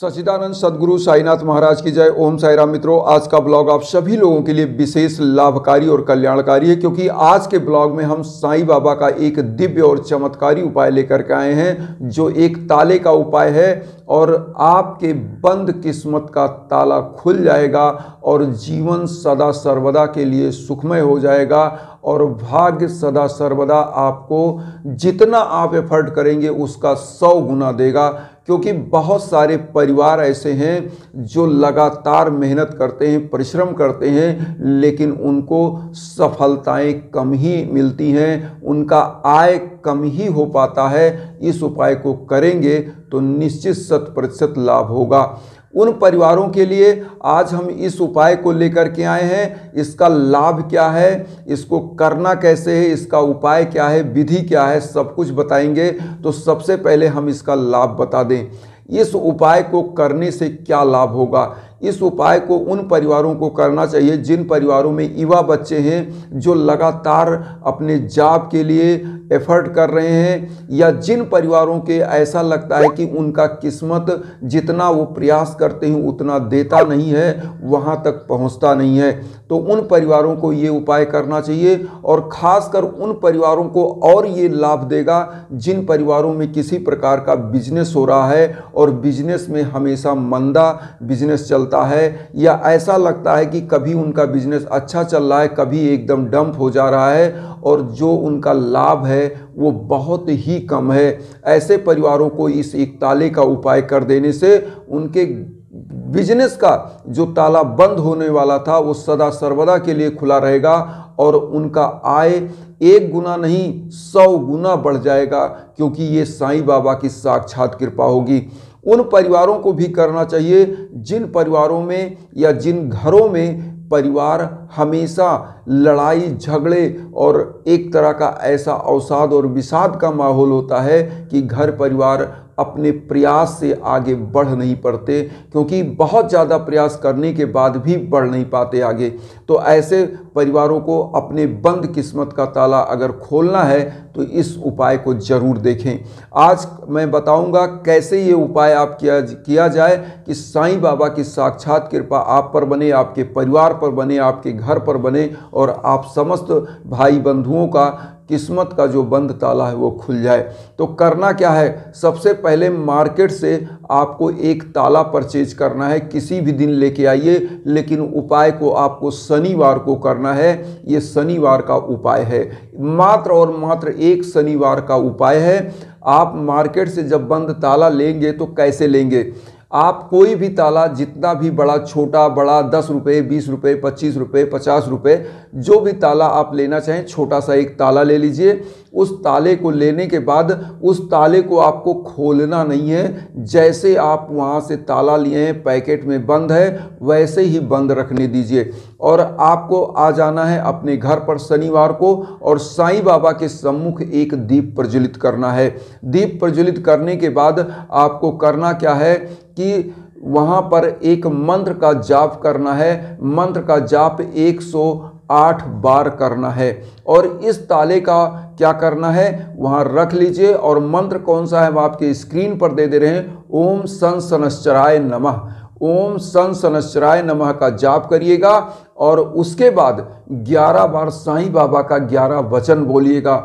सच्चिदानंद सद्गुरु साईनाथ महाराज की जय। ओम साई राम। मित्रों, आज का ब्लॉग आप सभी लोगों के लिए विशेष लाभकारी और कल्याणकारी है, क्योंकि आज के ब्लॉग में हम साईं बाबा का एक दिव्य और चमत्कारी उपाय लेकर के आए हैं, जो एक ताले का उपाय है और आपके बंद किस्मत का ताला खुल जाएगा और जीवन सदा सर्वदा के लिए सुखमय हो जाएगा और भाग्य सदा सर्वदा आपको जितना आप एफर्ट करेंगे उसका 100 गुना देगा। क्योंकि बहुत सारे परिवार ऐसे हैं जो लगातार मेहनत करते हैं, परिश्रम करते हैं, लेकिन उनको सफलताएं कम ही मिलती हैं, उनका आय कम ही हो पाता है। इस उपाय को करेंगे तो निश्चित 100% लाभ होगा। उन परिवारों के लिए आज हम इस उपाय को लेकर के आए हैं। इसका लाभ क्या है, इसको करना कैसे है, इसका उपाय क्या है, विधि क्या है, सब कुछ बताएंगे। तो सबसे पहले हम इसका लाभ बता दें। इस उपाय को करने से क्या लाभ होगा। इस उपाय को उन परिवारों को करना चाहिए जिन परिवारों में युवा बच्चे हैं, जो लगातार अपने जॉब के लिए एफर्ट कर रहे हैं, या जिन परिवारों के ऐसा लगता है कि उनका किस्मत जितना वो प्रयास करते हैं उतना देता नहीं है, वहाँ तक पहुँचता नहीं है। तो उन परिवारों को ये उपाय करना चाहिए और ख़ासकर उन परिवारों को और ये लाभ देगा जिन परिवारों में किसी प्रकार का बिजनेस हो रहा है और बिजनेस में हमेशा मंदा बिजनेस चलता है, या ऐसा लगता है कि कभी उनका बिजनेस अच्छा चल रहा है, कभी एकदम डंप हो जा रहा है और जो उनका लाभ है वो बहुत ही कम है। ऐसे परिवारों को इस एक ताले का उपाय कर देने से उनके बिजनेस का जो ताला बंद होने वाला था वो सदा सर्वदा के लिए खुला रहेगा और उनका आय 1 गुना नहीं 100 गुना बढ़ जाएगा, क्योंकि ये साईं बाबा की साक्षात कृपा होगी। उन परिवारों को भी करना चाहिए जिन परिवारों में या जिन घरों में परिवार हमेशा लड़ाई झगड़े और एक तरह का ऐसा अवसाद और विषाद का माहौल होता है कि घर परिवार अपने प्रयास से आगे बढ़ नहीं पाते, क्योंकि बहुत ज़्यादा प्रयास करने के बाद भी बढ़ नहीं पाते आगे। तो ऐसे परिवारों को अपने बंद किस्मत का ताला अगर खोलना है तो इस उपाय को ज़रूर देखें। आज मैं बताऊंगा कैसे ये उपाय आप किया जाए कि साईं बाबा की साक्षात कृपा आप पर बने, आपके परिवार पर बने, आपके घर पर बने और आप समस्त भाई बंधुओं का किस्मत का जो बंद ताला है वो खुल जाए। तो करना क्या है, सबसे पहले मार्केट से आपको एक ताला परचेज करना है। किसी भी दिन लेके आइए, लेकिन उपाय को आपको शनिवार को करना है। ये शनिवार का उपाय है, मात्र और मात्र एक शनिवार का उपाय है। आप मार्केट से जब बंद ताला लेंगे तो कैसे लेंगे, आप कोई भी ताला जितना भी बड़ा छोटा बड़ा 10 रुपये 20 रुपये 25 रुपये 50 रुपये जो भी ताला आप लेना चाहें, छोटा सा एक ताला ले लीजिए। उस ताले को लेने के बाद उस ताले को आपको खोलना नहीं है। जैसे आप वहाँ से ताला लिए हैं पैकेट में बंद है वैसे ही बंद रखने दीजिए और आपको आ जाना है अपने घर पर शनिवार को और साईं बाबा के सम्मुख एक दीप प्रज्वलित करना है। दीप प्रज्वलित करने के बाद आपको करना क्या है कि वहाँ पर एक मंत्र का जाप करना है। मंत्र का जाप 108 बार करना है और इस ताले का क्या करना है वहाँ रख लीजिए। और मंत्र कौन सा है वो आपके स्क्रीन पर दे रहे हैं। ओम सन शनश्चराय नमः, ओम सन शनश्चराय नमः का जाप करिएगा और उसके बाद 11 बार साईं बाबा का 11 वचन बोलिएगा।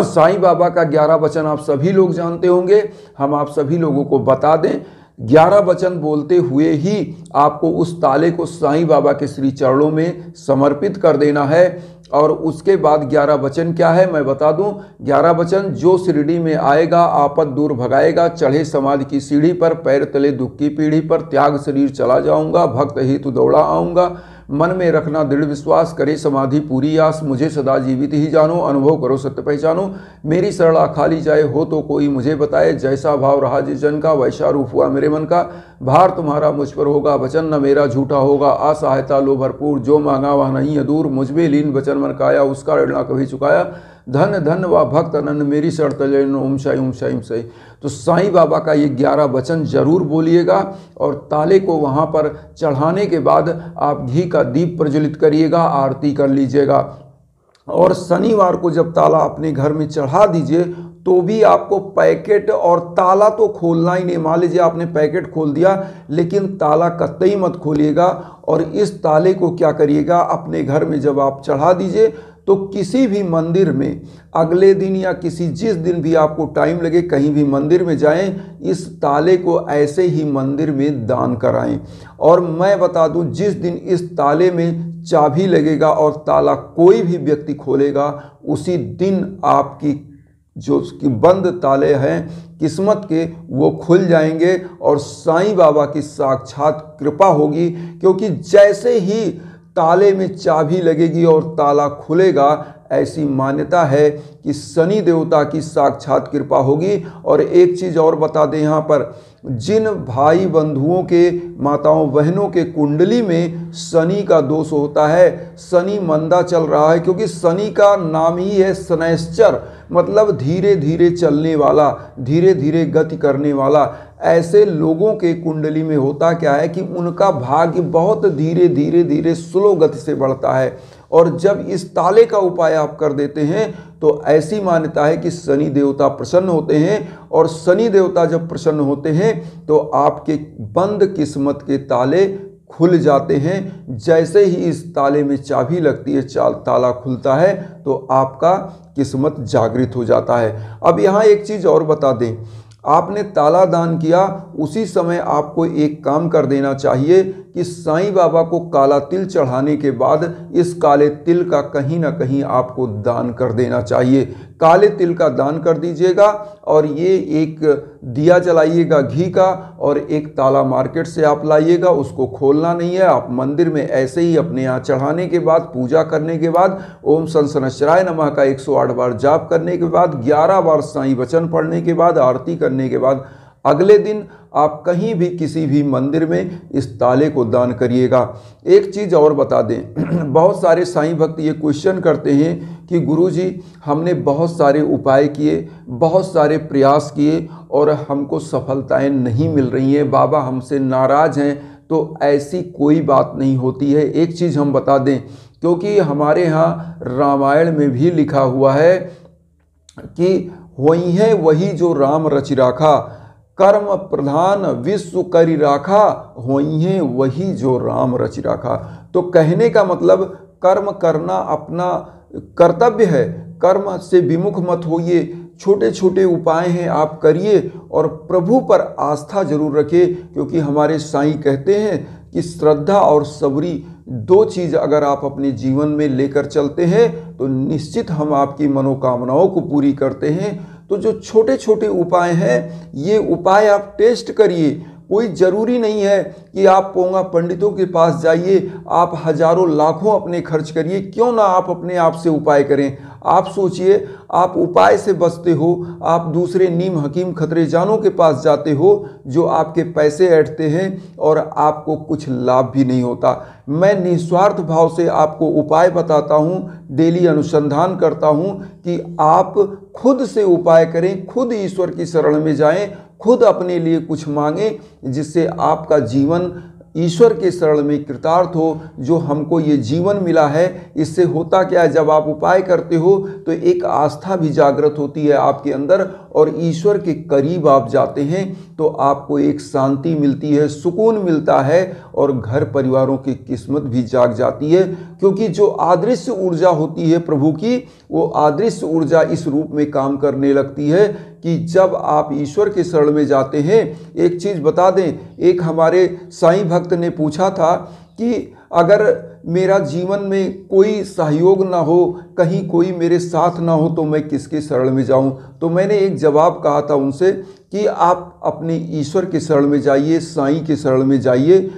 साईं बाबा का 11 वचन आप सभी लोग जानते होंगे, हम आप सभी लोगों को बता दें। 11 वचन बोलते हुए ही आपको उस ताले को साईं बाबा के श्री चरणों में समर्पित कर देना है। और उसके बाद 11 वचन क्या है मैं बता दूं। 11 वचन, जो शिरडी में आएगा आपद दूर भगाएगा, चढ़े समाधि की सीढ़ी पर, पैर तले दुख की पीढ़ी पर, त्याग शरीर चला जाऊंगा, भक्त हेतु दौड़ा आऊँगा, मन में रखना दृढ़ विश्वास, करे समाधि पूरी आस, मुझे सदा जीवित ही जानो, अनुभव करो सत्य पहचानो, मेरी सरला खाली जाए हो तो कोई मुझे बताए, जैसा भाव रहा जिस जन का वैसा रूप हुआ मेरे मन का, भार तुम्हारा मुझ पर होगा वचन न मेरा झूठा होगा, असहायता लो भरपूर, जो मांगा वह नहीं है दूर, मुझ में लीन वचन मन काया, उसका ऋण ना कभी चुकाया, धन धन व भक्त अनंत मेरी शर्त लेन, ओम शाई ओम शाई ओम शाई। तो साईं बाबा का ये 11 वचन जरूर बोलिएगा और ताले को वहाँ पर चढ़ाने के बाद आप घी का दीप प्रज्वलित करिएगा, आरती कर लीजिएगा। और शनिवार को जब ताला अपने घर में चढ़ा दीजिए तो भी आपको पैकेट और ताला तो खोलना ही नहीं। मान लीजिए आपने पैकेट खोल दिया लेकिन ताला कतई मत खोलिएगा। और इस ताले को क्या करिएगा, अपने घर में जब आप चढ़ा दीजिए तो किसी भी मंदिर में अगले दिन या जिस दिन भी आपको टाइम लगे कहीं भी मंदिर में जाएं, इस ताले को ऐसे ही मंदिर में दान कराएं। और मैं बता दूं, जिस दिन इस ताले में चाबी लगेगा और ताला कोई भी व्यक्ति खोलेगा, उसी दिन आपकी जो उसकी बंद ताले हैं किस्मत के, वो खुल जाएंगे और साईं बाबा की साक्षात कृपा होगी। क्योंकि जैसे ही ताले में चाबी लगेगी और ताला खुलेगा, ऐसी मान्यता है कि शनि देवता की साक्षात कृपा होगी। और एक चीज़ और बता दें, यहाँ पर जिन भाई बंधुओं के, माताओं बहनों के कुंडली में शनि का दोष होता है, शनि मंदा चल रहा है, क्योंकि शनि का नाम ही है शनैश्चर, मतलब धीरे धीरे चलने वाला, धीरे धीरे गति करने वाला। ऐसे लोगों के कुंडली में होता क्या है कि उनका भाग्य बहुत धीरे धीरे धीरे स्लो गति से बढ़ता है। और जब इस ताले का उपाय आप कर देते हैं तो ऐसी मान्यता है कि शनि देवता प्रसन्न होते हैं। और शनि देवता जब प्रसन्न होते हैं तो आपके बंद किस्मत के ताले खुल जाते हैं। जैसे ही इस ताले में चाबी लगती है, ताला खुलता है, तो आपका किस्मत जागृत हो जाता है। अब यहाँ एक चीज़ और बता दें, आपने ताला दान किया, उसी समय आपको एक काम कर देना चाहिए कि साईं बाबा को काला तिल चढ़ाने के बाद इस काले तिल का कहीं ना कहीं आपको दान कर देना चाहिए। काले तिल का दान कर दीजिएगा और ये एक दिया जलाइएगा घी का, और एक ताला मार्केट से आप लाइएगा, उसको खोलना नहीं है। आप मंदिर में ऐसे ही अपने यहाँ चढ़ाने के बाद, पूजा करने के बाद, ओम शनैश्चराय नमः का 108 बार जाप करने के बाद, 11 बार साईं वचन पढ़ने के बाद, आरती करने के बाद, अगले दिन आप कहीं भी किसी भी मंदिर में इस ताले को दान करिएगा। एक चीज़ और बता दें, बहुत सारे साईं भक्त ये क्वेश्चन करते हैं कि गुरुजी हमने बहुत सारे उपाय किए, बहुत सारे प्रयास किए और हमको सफलताएं नहीं मिल रही हैं, बाबा हमसे नाराज़ हैं। तो ऐसी कोई बात नहीं होती है। एक चीज़ हम बता दें, क्योंकि हमारे यहाँ रामायण में भी लिखा हुआ है कि वही है वही जो राम रचि राखा, कर्म प्रधान विश्व करि राखा, होई है वही जो राम रचि राखा। तो कहने का मतलब कर्म करना अपना कर्तव्य है, कर्म से विमुख मत होइए। छोटे छोटे उपाय हैं आप करिए और प्रभु पर आस्था जरूर रखिए, क्योंकि हमारे साईं कहते हैं कि श्रद्धा और सबरी दो चीज़ अगर आप अपने जीवन में लेकर चलते हैं तो निश्चित हम आपकी मनोकामनाओं को पूरी करते हैं। तो जो छोटे छोटे उपाय हैं, ये उपाय आप टेस्ट करिए। कोई ज़रूरी नहीं है कि आप पोंगा पंडितों के पास जाइए, आप हजारों लाखों अपने खर्च करिए, क्यों ना आप अपने आप से उपाय करें। आप सोचिए, आप उपाय से बचते हो, आप दूसरे नीम हकीम खतरे जानों के पास जाते हो जो आपके पैसे ऐंठते हैं और आपको कुछ लाभ भी नहीं होता। मैं निस्वार्थ भाव से आपको उपाय बताता हूँ, डेली अनुसंधान करता हूँ कि आप खुद से उपाय करें, खुद ईश्वर की शरण में जाएं, खुद अपने लिए कुछ मांगें, जिससे आपका जीवन ईश्वर के शरण में कृतार्थ हो। जो हमको ये जीवन मिला है, इससे होता क्या है, जब आप उपाय करते हो तो एक आस्था भी जागृत होती है आपके अंदर और ईश्वर के करीब आप जाते हैं, तो आपको एक शांति मिलती है, सुकून मिलता है और घर परिवारों की किस्मत भी जाग जाती है। क्योंकि जो अदृश्य ऊर्जा होती है प्रभु की, वो अदृश्य ऊर्जा इस रूप में काम करने लगती है कि जब आप ईश्वर के शरण में जाते हैं। एक चीज़ बता दें, एक हमारे साईं भक्त ने पूछा था कि अगर मेरा जीवन में कोई सहयोग ना हो, कहीं कोई मेरे साथ ना हो, तो मैं किसके शरण में जाऊं। तो मैंने एक जवाब कहा था उनसे कि आप अपने ईश्वर के शरण में जाइए, साईं के शरण में जाइए,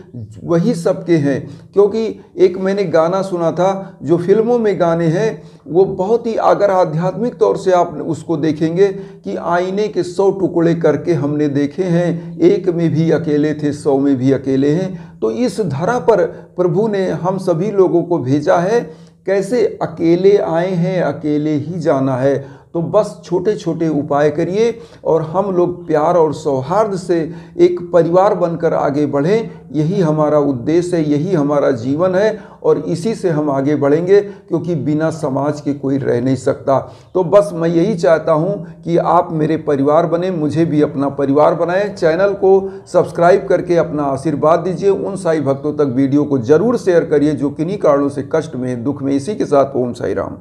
वही सबके हैं। क्योंकि एक मैंने गाना सुना था, जो फिल्मों में गाने हैं वो बहुत ही, अगर आध्यात्मिक तौर से आप उसको देखेंगे कि आईने के 100 टुकड़े करके हमने देखे हैं, एक में भी अकेले थे 100 में भी अकेले हैं। तो इस धरा पर प्रभु ने हम सभी लोगों को भेजा है, कैसे अकेले आए हैं अकेले ही जाना है। तो बस छोटे छोटे उपाय करिए और हम लोग प्यार और सौहार्द से एक परिवार बनकर आगे बढ़ें। यही हमारा उद्देश्य है, यही हमारा जीवन है और इसी से हम आगे बढ़ेंगे, क्योंकि बिना समाज के कोई रह नहीं सकता। तो बस मैं यही चाहता हूं कि आप मेरे परिवार बने, मुझे भी अपना परिवार बनाएं। चैनल को सब्सक्राइब करके अपना आशीर्वाद दीजिए। उन साईं भक्तों तक वीडियो को जरूर शेयर करिए जो किन्हीं कारणों से कष्ट में, दुख में। इसी के साथ ओम साई राम।